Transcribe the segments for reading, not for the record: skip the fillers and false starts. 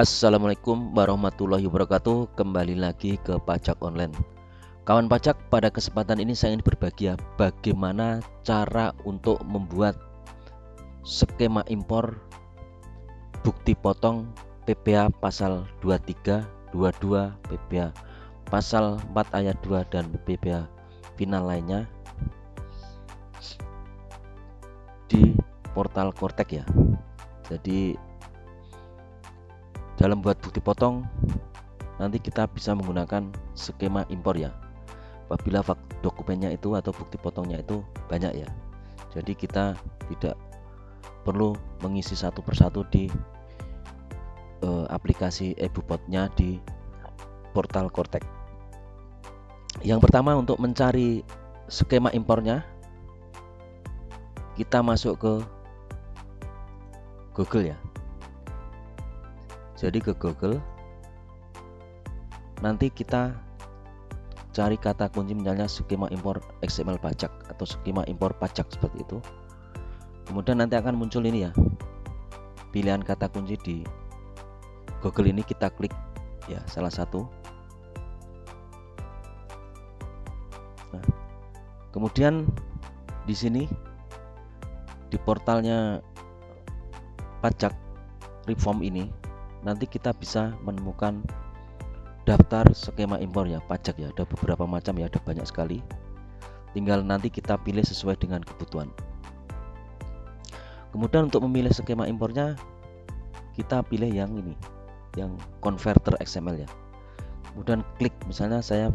Assalamualaikum warahmatullahi wabarakatuh. Kembali lagi ke pajak online. Kawan pajak, pada kesempatan ini saya ingin berbagi bagaimana cara untuk membuat skema impor bukti potong PPh pasal 23, 22, PPh pasal 4 ayat 2 dan PPh final lainnya di portal Kortek ya. Jadi dalam buat bukti potong nanti kita bisa menggunakan skema impor ya, apabila dokumennya itu atau bukti potongnya itu banyak ya. Jadi kita tidak perlu mengisi satu persatu di aplikasi e-bupotnya di portal Kortek. Yang pertama, untuk mencari skema impornya, kita masuk ke Google ya. Jadi ke Google, nanti kita cari kata kunci misalnya skema impor XML pajak atau skema impor pajak seperti itu. Kemudian nanti akan muncul ini ya, pilihan kata kunci di Google ini, kita klik ya salah satu. Nah, kemudian di sini di portalnya pajak reform ini nanti kita bisa menemukan daftar skema impor ya pajak ya. Ada beberapa macam ya, ada banyak sekali. Tinggal nanti kita pilih sesuai dengan kebutuhan. Kemudian untuk memilih skema impornya, kita pilih yang ini, yang converter XML ya. Kemudian klik, misalnya saya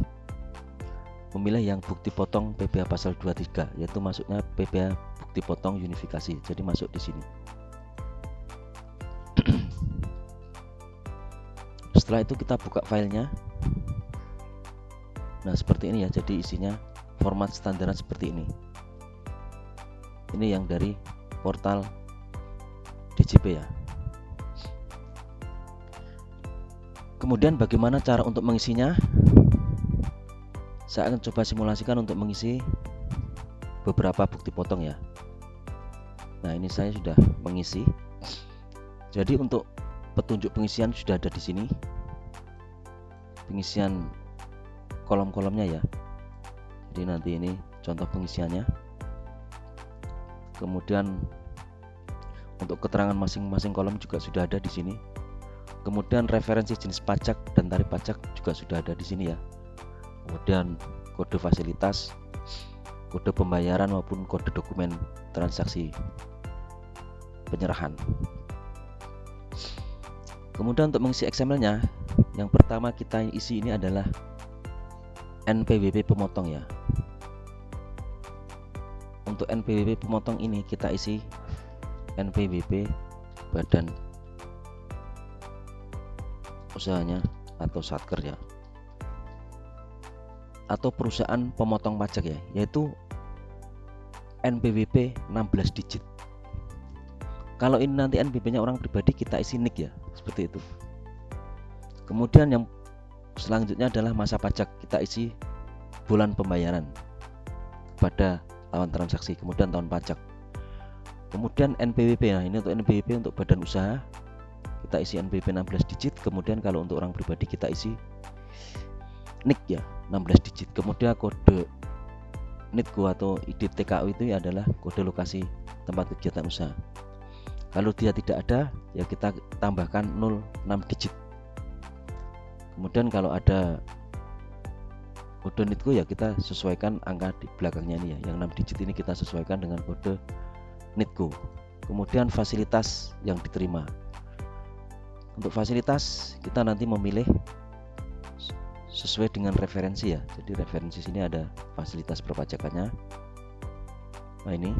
memilih yang bukti potong PPh pasal 23, yaitu masuknya PPh bukti potong unifikasi. Jadi masuk di sini. Setelah itu kita buka filenya. Nah seperti ini ya, jadi isinya format standar seperti ini. Ini yang dari portal DJP ya. Kemudian bagaimana cara untuk mengisinya? Saya akan coba simulasikan untuk mengisi beberapa bukti potong ya. Nah ini saya sudah mengisi. Jadi untuk petunjuk pengisian sudah ada di sini, pengisian kolom-kolomnya ya. Jadi nanti ini contoh pengisiannya. Kemudian untuk keterangan masing-masing kolom juga sudah ada di sini. Kemudian referensi jenis pajak dan tarif pajak juga sudah ada di sini ya. Kemudian kode fasilitas, kode pembayaran maupun kode dokumen transaksi penyerahan. Kemudian untuk mengisi XML-nya, yang pertama kita isi ini adalah NPWP pemotong ya. Untuk NPWP pemotong ini kita isi NPWP badan usahanya atau satker ya, atau perusahaan pemotong pajak ya, yaitu NPWP 16 digit. Kalau ini nanti NPWP-nya orang pribadi, kita isi NIK ya, seperti itu. Kemudian yang selanjutnya adalah masa pajak, kita isi bulan pembayaran pada lawan transaksi, kemudian tahun pajak. Kemudian NPWP, nah ini untuk NPWP untuk badan usaha, kita isi NPWP 16 digit. Kemudian kalau untuk orang pribadi kita isi NIK ya, 16 digit. Kemudian kode NITKU atau ID TKU itu adalah kode lokasi tempat kegiatan usaha. Kalau dia tidak ada ya kita tambahkan 06 digit. Kemudian kalau ada kode NITKU ya kita sesuaikan angka di belakangnya ini ya, yang 6 digit ini kita sesuaikan dengan kode NITKU. Kemudian fasilitas yang diterima. Untuk fasilitas kita nanti memilih sesuai dengan referensi ya. Jadi referensi sini ada fasilitas perpajakannya. Nah ini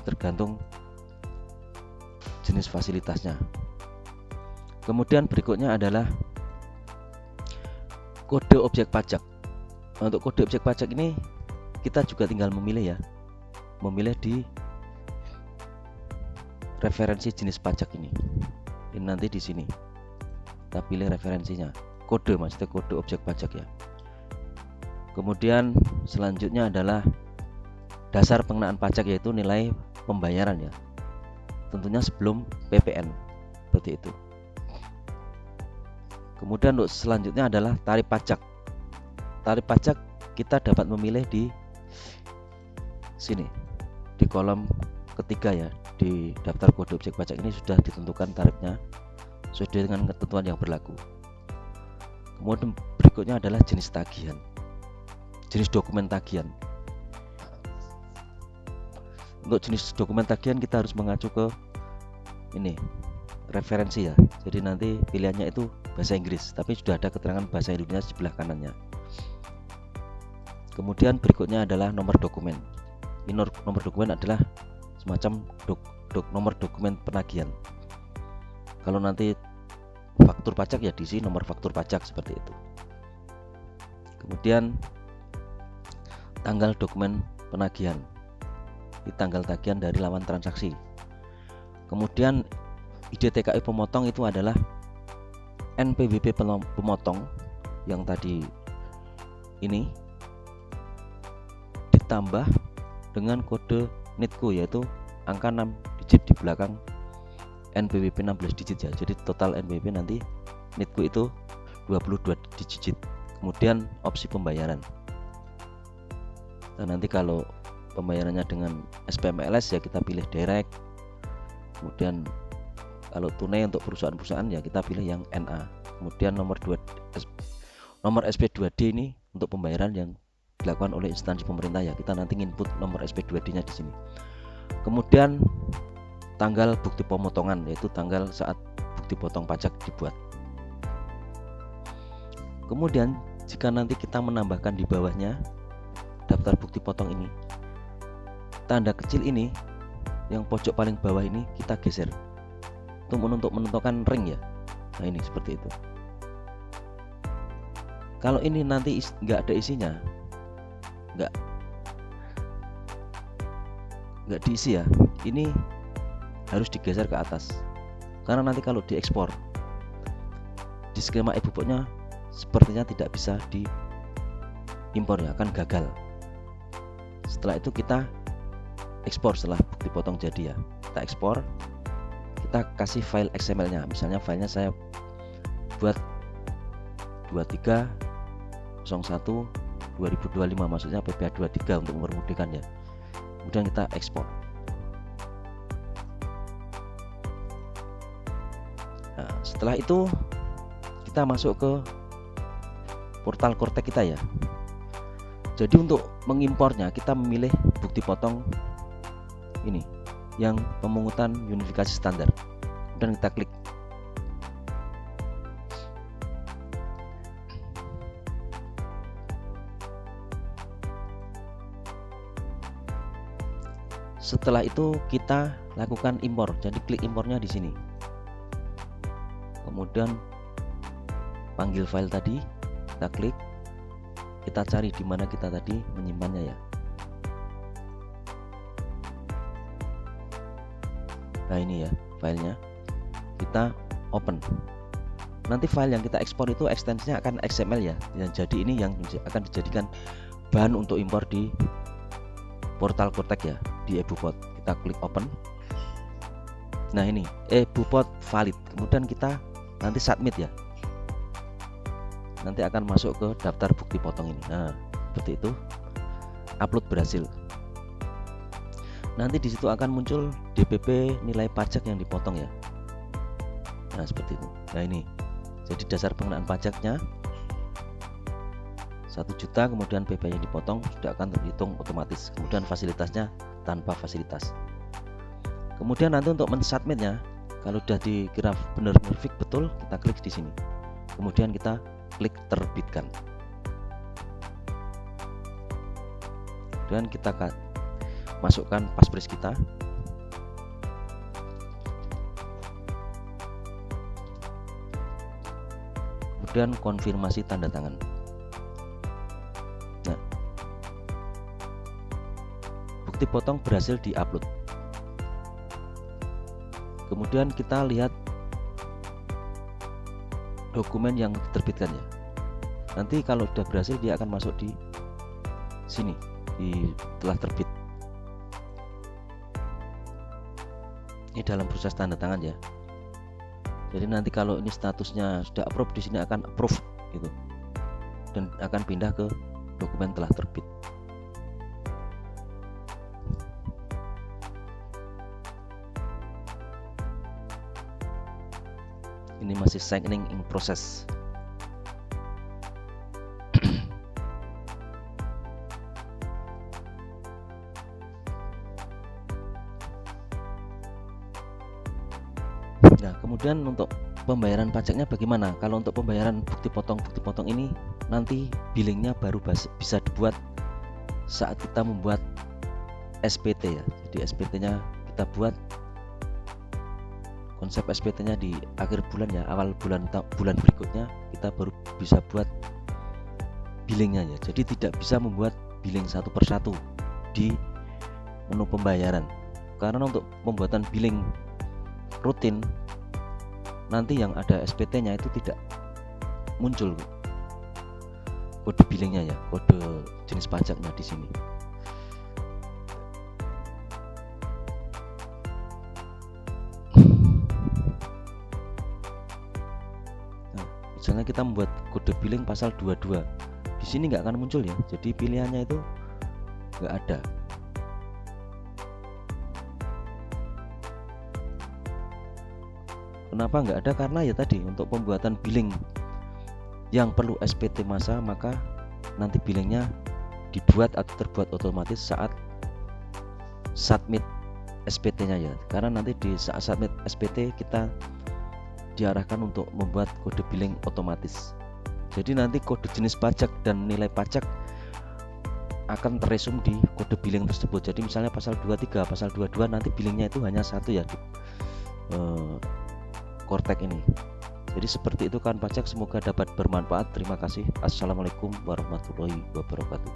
tergantung jenis fasilitasnya. Kemudian berikutnya adalah kode objek pajak. Untuk kode objek pajak ini kita juga tinggal memilih ya, memilih di referensi jenis pajak ini. Ini nanti di sini kita pilih referensinya, kode, maksudnya kode objek pajak ya. Kemudian selanjutnya adalah dasar pengenaan pajak, yaitu nilai pembayaran ya, tentunya sebelum PPN, seperti itu. Kemudian untuk selanjutnya adalah tarif pajak. Tarif pajak kita dapat memilih di sini, di kolom ketiga ya. Di daftar kode objek pajak ini sudah ditentukan tarifnya sesuai dengan ketentuan yang berlaku. Kemudian berikutnya adalah jenis tagihan, jenis dokumen tagihan. Untuk jenis dokumen tagihan kita harus mengacu ke ini referensi ya. Jadi nanti pilihannya itu bahasa Inggris, tapi sudah ada keterangan bahasa Indonesia di sebelah kanannya. Kemudian berikutnya adalah nomor dokumen. Ini nomor dokumen adalah semacam nomor dokumen penagihan. Kalau nanti faktur pajak ya diisi nomor faktur pajak seperti itu. Kemudian tanggal dokumen penagihan, di tanggal tagihan dari lawan transaksi. Kemudian ID TKI pemotong itu adalah NPWP pemotong yang tadi ini ditambah dengan kode NITKO, yaitu angka 6 digit di belakang NPWP 16 digit ya. Jadi total NPWP nanti NITKO itu 22 digit. Kemudian opsi pembayaran. Dan nanti kalau pembayarannya dengan SPMLS ya kita pilih direct. Kemudian kalau tunai untuk perusahaan-perusahaan ya kita pilih yang NA. Kemudian nomor SP2D ini untuk pembayaran yang dilakukan oleh instansi pemerintah ya, kita nanti input nomor SP2D-nya di sini. Kemudian tanggal bukti pemotongan, yaitu tanggal saat bukti potong pajak dibuat. Kemudian jika nanti kita menambahkan di bawahnya daftar bukti potong ini, tanda kecil ini yang pojok paling bawah ini kita geser untuk menentukan ring ya. Nah ini seperti itu. Kalau ini nanti nggak ada isinya, nggak diisi ya, ini harus digeser ke atas, karena nanti kalau diekspor di skema e-booknya sepertinya tidak bisa diimpor ya, akan gagal. Setelah itu kita ekspor setelah bukti potong jadi ya, kita ekspor, kita kasih file XML nya, misalnya filenya saya buat 2301/2025, maksudnya PPA 23 untuk mempermudahkan ya. Kemudian kita ekspor. Nah, setelah itu kita masuk ke portal Kortek kita ya. Jadi untuk mengimpornya kita memilih bukti potong ini yang pemungutan unifikasi standar, dan kita klik. Setelah itu kita lakukan impor, jadi klik impornya di sini. Kemudian panggil file tadi, kita klik, kita cari di mana kita tadi menyimpannya ya. Nah ini ya filenya, kita open. Nanti file yang kita ekspor itu ekstensinya akan XML ya, dan jadi ini yang akan dijadikan bahan untuk impor di portal Kortek ya, di eBookpot. Kita klik open. Nah ini eBookpot valid. Kemudian kita nanti submit ya, nanti akan masuk ke daftar bukti potong ini. Nah seperti itu, upload berhasil. Nanti di situ akan muncul DPP nilai pajak yang dipotong ya. Nah seperti itu. Nah ini jadi dasar pengenaan pajaknya 1 juta, kemudian PP yang dipotong sudah akan terhitung otomatis. Kemudian fasilitasnya tanpa fasilitas. Kemudian nanti untuk mensubmitnya, kalau sudah dikira benar-benar fix betul, kita klik di sini. Kemudian kita klik terbitkan. Dan kita masukkan passphrase kita. Kemudian konfirmasi tanda tangan. Nah, bukti potong berhasil diupload. Kemudian kita lihat dokumen yang diterbitkan ya. Nanti kalau sudah berhasil dia akan masuk di sini, di telah terbit. Ini dalam proses tanda tangan ya. Jadi nanti kalau ini statusnya sudah approve, di sini akan approve gitu, dan akan pindah ke dokumen telah terbit. Ini masih signing in process. Nah, kemudian untuk pembayaran pajaknya bagaimana? Kalau untuk pembayaran bukti potong ini nanti billingnya baru bisa dibuat saat kita membuat SPT ya. Jadi SPT-nya kita buat, konsep SPT-nya di akhir bulan ya, awal bulan berikutnya kita baru bisa buat billingnya ya. Jadi tidak bisa membuat billing satu persatu di menu pembayaran, karena untuk pembuatan billing rutin nanti yang ada SPT-nya itu tidak muncul kode billingnya ya, kode jenis pajaknya di sini. Nah, misalnya kita membuat kode billing pasal 22, di sini nggak akan muncul ya, jadi pilihannya itu nggak ada. Kenapa nggak ada? Karena ya tadi, untuk pembuatan billing yang perlu SPT masa, maka nanti billingnya dibuat atau terbuat otomatis saat submit SPT-nya ya. Karena nanti di saat submit SPT kita diarahkan untuk membuat kode billing otomatis. Jadi nanti kode jenis pajak dan nilai pajak akan terresum di kode billing tersebut. Jadi misalnya pasal 23, pasal 22 nanti billingnya itu hanya satu ya di Kortek ini. Jadi seperti itu kan pajak, semoga dapat bermanfaat. Terima kasih. Assalamualaikum warahmatullahi wabarakatuh.